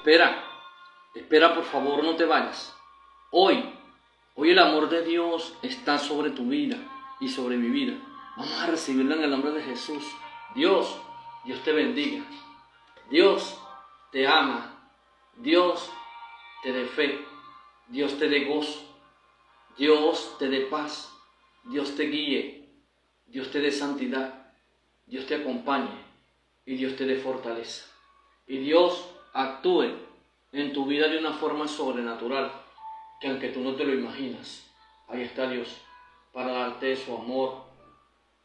espera por favor, no te vayas. Hoy el amor de Dios está sobre tu vida y sobre mi vida. Vamos a recibirlo en el nombre de Jesús. Dios te bendiga. Dios te ama. Dios te dé fe. Dios te dé gozo. Dios te dé paz. Dios te guíe. Dios te dé santidad. Dios te acompañe. Y Dios te dé fortaleza. Y Dios actúe en tu vida de una forma sobrenatural, que aunque tú no te lo imaginas, ahí está Dios para darte su amor,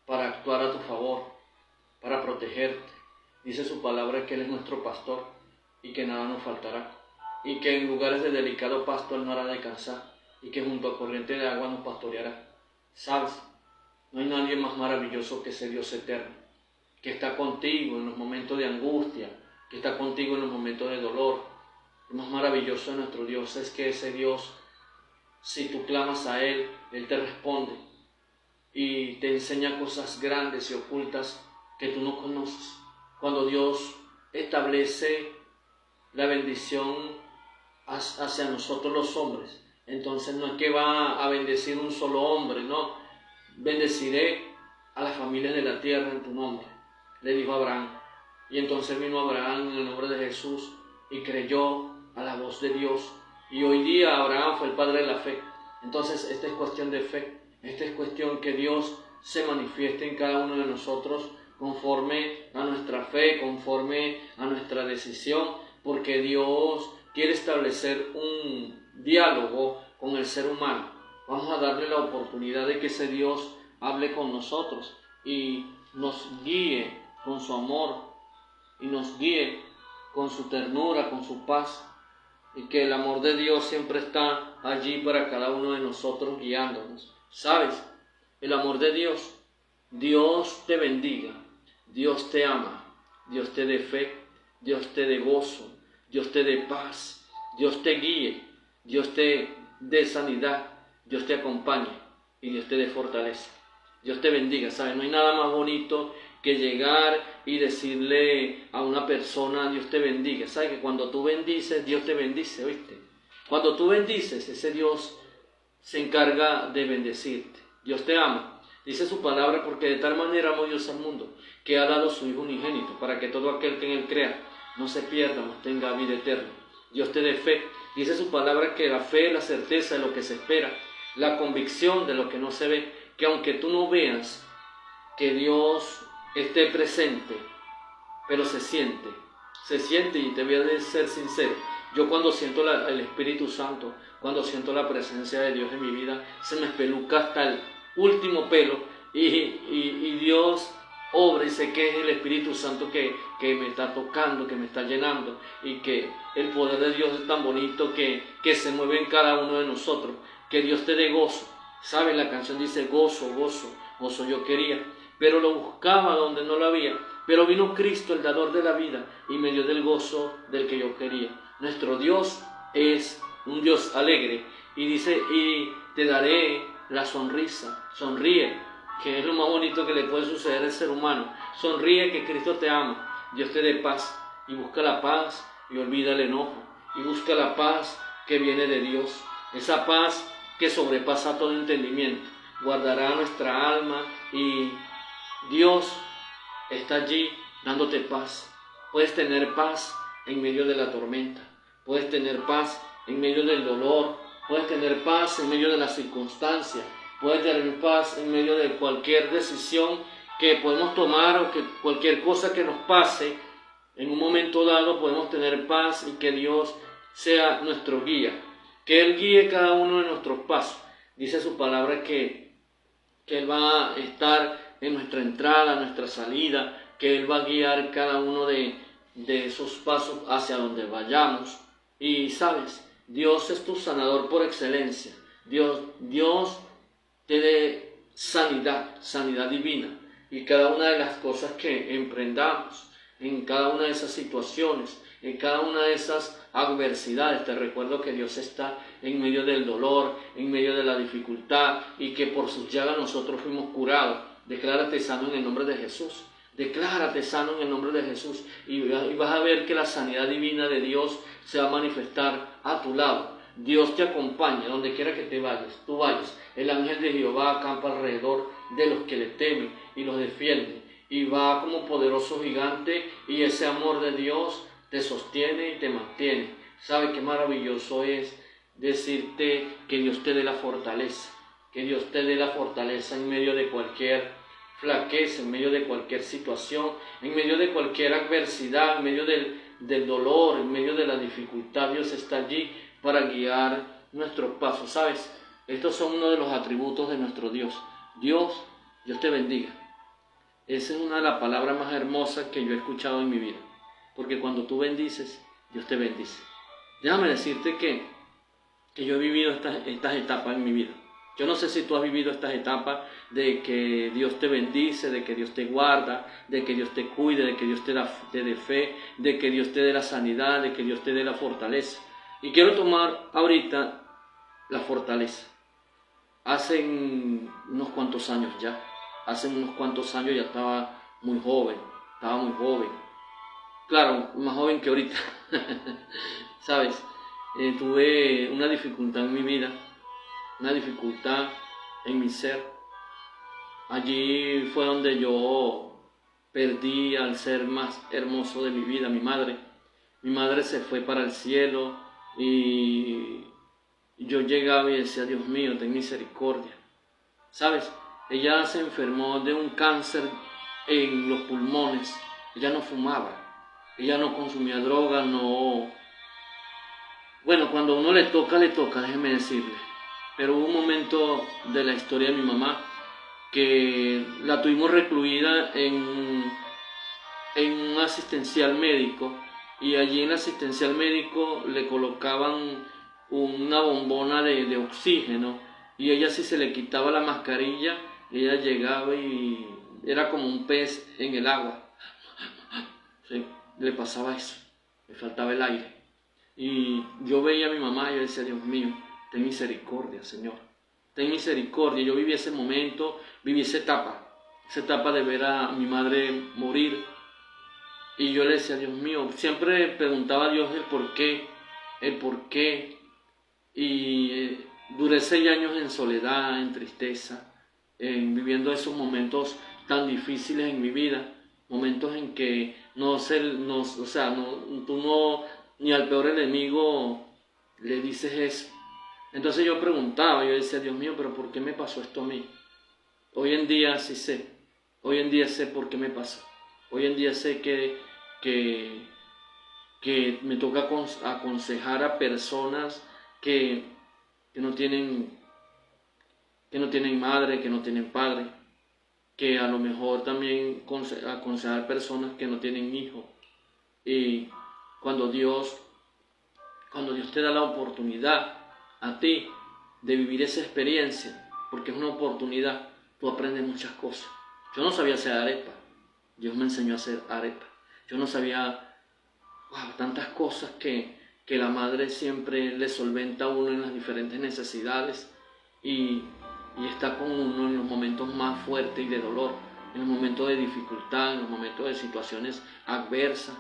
para actuar a tu favor, para protegerte. Dice su palabra que Él es nuestro pastor y que nada nos faltará, y que en lugares de delicado pasto Él no hará descansar, y que junto a corriente de agua nos pastoreará. ¿Sabes? No hay nadie más maravilloso que ese Dios eterno, que está contigo en los momentos de angustia, que está contigo en los momentos de dolor. Lo más maravilloso de nuestro Dios es que ese Dios, si tú clamas a Él, Él te responde y te enseña cosas grandes y ocultas que tú no conoces. Cuando Dios establece la bendición hacia nosotros los hombres, entonces no es que va a bendecir un solo hombre, no. Bendeciré a las familias de la tierra en tu nombre, le dijo Abraham. Y entonces vino Abraham en el nombre de Jesús y creyó a la voz de Dios. Y hoy día Abraham fue el padre de la fe. Entonces esta es cuestión de fe. Esta es cuestión que Dios se manifieste en cada uno de nosotros conforme a nuestra fe, conforme a nuestra decisión, porque Dios quiere establecer un diálogo con el ser humano. Vamos a darle la oportunidad de que ese Dios hable con nosotros y nos guíe con su amor y nos guíe con su ternura, con su paz, y que el amor de Dios siempre está allí para cada uno de nosotros guiándonos. ¿Sabes? El amor de Dios. Dios te bendiga, Dios te ama, Dios te dé fe, Dios te dé gozo, Dios te dé paz, Dios te guíe, Dios te dé sanidad, Dios te acompañe y Dios te dé fortaleza. Dios te bendiga, ¿sabes? No hay nada más bonito que llegar y decirle a una persona, Dios te bendiga. ¿Sabes? Que cuando tú bendices, Dios te bendice, ¿oíste? Cuando tú bendices, ese Dios se encarga de bendecirte. Dios te ama. Dice su palabra, porque de tal manera amó Dios al mundo, que ha dado su Hijo unigénito, para que todo aquel que en Él crea no se pierda, mas tenga vida eterna. Dios te dé fe. Dice su palabra que la fe es la certeza de lo que se espera, la convicción de lo que no se ve, que aunque tú no veas que Dios esté presente, pero se siente, y te voy a ser sincero, yo cuando siento el Espíritu Santo, cuando siento la presencia de Dios en mi vida, se me espeluca hasta el último pelo y Dios obra, y sé que es el Espíritu Santo que me está tocando, que me está llenando, y que el poder de Dios es tan bonito que se mueve en cada uno de nosotros. Que Dios te dé gozo. ¿Saben? La canción dice gozo, gozo, gozo yo quería, pero lo buscaba donde no lo había. Pero vino Cristo, el dador de la vida, y me dio del gozo del que yo quería. Nuestro Dios es un Dios alegre, y dice, y te daré la sonrisa. Sonríe, que es lo más bonito que le puede suceder al ser humano. Sonríe, que Cristo te ama. Dios te dé paz, y busca la paz, y olvida el enojo, y busca la paz que viene de Dios. Esa paz que sobrepasa todo entendimiento, guardará nuestra alma, y Dios está allí dándote paz. Puedes tener paz en medio de la tormenta, puedes tener paz en medio del dolor, puedes tener paz en medio de las circunstancias, puedes tener paz en medio de cualquier decisión que podemos tomar, o que cualquier cosa que nos pase. En un momento dado podemos tener paz, y que Dios sea nuestro guía, que Él guíe cada uno de nuestros pasos. Dice su palabra que Él va a estar en nuestra entrada, en nuestra salida, que Él va a guiar cada uno de esos pasos hacia donde vayamos. Y sabes, Dios es tu sanador por excelencia. Dios te dé sanidad divina. Y cada una de las cosas que emprendamos, en cada una de esas situaciones, en cada una de esas adversidades, te recuerdo que Dios está en medio del dolor, en medio de la dificultad, y que por sus llagas nosotros fuimos curados. Declárate sano en el nombre de Jesús. Declárate sano en el nombre de Jesús y vas a ver que la sanidad divina de Dios se va a manifestar a tu lado. Dios te acompaña donde quiera que tú vayas. El ángel de Jehová acampa alrededor de los que le temen y los defiende. Y va como poderoso gigante y ese amor de Dios te sostiene y te mantiene. ¿Sabe qué maravilloso es decirte que Dios te dé la fortaleza? Que Dios te dé la fortaleza en medio de cualquier flaqueza, en medio de cualquier situación, en medio de cualquier adversidad, en medio del dolor, en medio de la dificultad. Dios está allí para guiar nuestros pasos. ¿Sabes? Estos son uno de los atributos de nuestro Dios. Dios te bendiga. Esa es una de las palabras más hermosas que yo he escuchado en mi vida. Porque cuando tú bendices, Dios te bendice. Déjame decirte que yo he vivido estas etapas en mi vida. Yo no sé si tú has vivido estas etapas de que Dios te bendice, de que Dios te guarda, de que Dios te cuide, de que Dios te dé fe, de que Dios te dé la sanidad, de que Dios te dé la fortaleza. Y quiero tomar ahorita la fortaleza. Hace unos cuantos años ya estaba muy joven, Claro, más joven que ahorita, ¿sabes? Tuve una dificultad en mi vida, una dificultad en mi ser. Allí fue donde yo perdí al ser más hermoso de mi vida, mi madre. Mi madre se fue para el cielo y yo llegaba y decía, Dios mío, ten misericordia. ¿Sabes? Ella se enfermó de un cáncer en los pulmones. Ella no fumaba, ella no consumía droga, no... Bueno, cuando a uno le toca, déjeme decirle. Pero hubo un momento de la historia de mi mamá que la tuvimos recluida en un asistencial médico, y allí en el asistencial médico le colocaban una bombona de oxígeno, y ella, si se le quitaba la mascarilla, ella llegaba y era como un pez en el agua. Sí, le pasaba eso, le faltaba el aire. Y yo veía a mi mamá y yo decía, Dios mío, ten misericordia, Señor, ten misericordia. Yo viví ese momento, viví esa etapa de ver a mi madre morir. Y yo le decía, Dios mío, siempre preguntaba a Dios el por qué. Y duré 6 años en soledad, en tristeza, viviendo esos momentos tan difíciles en mi vida, momentos en que tú no, ni al peor enemigo le dices eso. Entonces yo preguntaba, yo decía, Dios mío, pero ¿por qué me pasó esto a mí? Hoy en día sí sé, hoy en día sé por qué me pasó. Hoy en día sé que me toca aconsejar a personas que no tienen madre, que no tienen padre, que a lo mejor también aconsejar personas que no tienen hijos. Y cuando Dios te da la oportunidad a ti de vivir esa experiencia, porque es una oportunidad, tú aprendes muchas cosas. Yo no sabía hacer arepa, Dios me enseñó a hacer arepa. Yo no sabía tantas cosas que la madre siempre le solventa a uno en las diferentes necesidades y está con uno en los momentos más fuertes y de dolor, en los momentos de dificultad, en los momentos de situaciones adversas.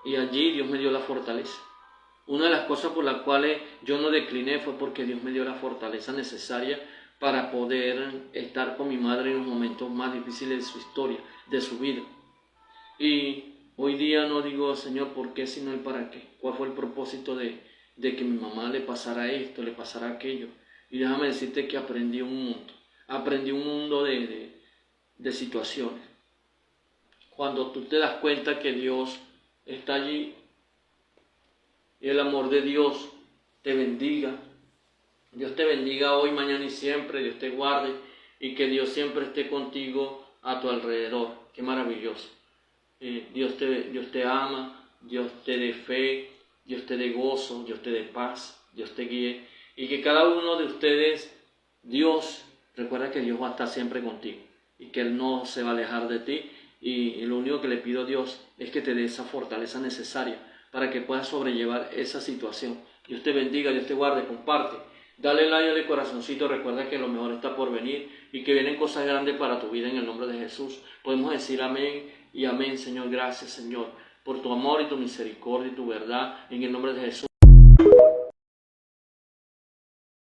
Y allí Dios me dio la fortaleza. Una de las cosas por las cuales yo no decliné fue porque Dios me dio la fortaleza necesaria para poder estar con mi madre en los momentos más difíciles de su historia, de su vida. Y hoy día no digo, Señor, ¿por qué? Sino el para qué. ¿Cuál fue el propósito de que mi mamá le pasara esto, le pasara aquello? Y déjame decirte que aprendí un mundo de situaciones. Cuando tú te das cuenta que Dios está allí y el amor de Dios te bendiga. Dios te bendiga hoy, mañana y siempre. Dios te guarde y que Dios siempre esté contigo a tu alrededor. Qué maravilloso. Dios te ama, Dios te dé fe, Dios te dé gozo, Dios te dé paz, Dios te guíe. Y que cada uno de ustedes, recuerda que Dios va a estar siempre contigo y que Él no se va a alejar de ti. Y lo único que le pido a Dios es que te dé esa fortaleza necesaria para que puedas sobrellevar esa situación. Dios te bendiga, Dios te guarde, comparte. Dale like al corazoncito, recuerda que lo mejor está por venir y que vienen cosas grandes para tu vida en el nombre de Jesús. Podemos decir amén y amén, Señor. Gracias, Señor, por tu amor y tu misericordia y tu verdad. En el nombre de Jesús.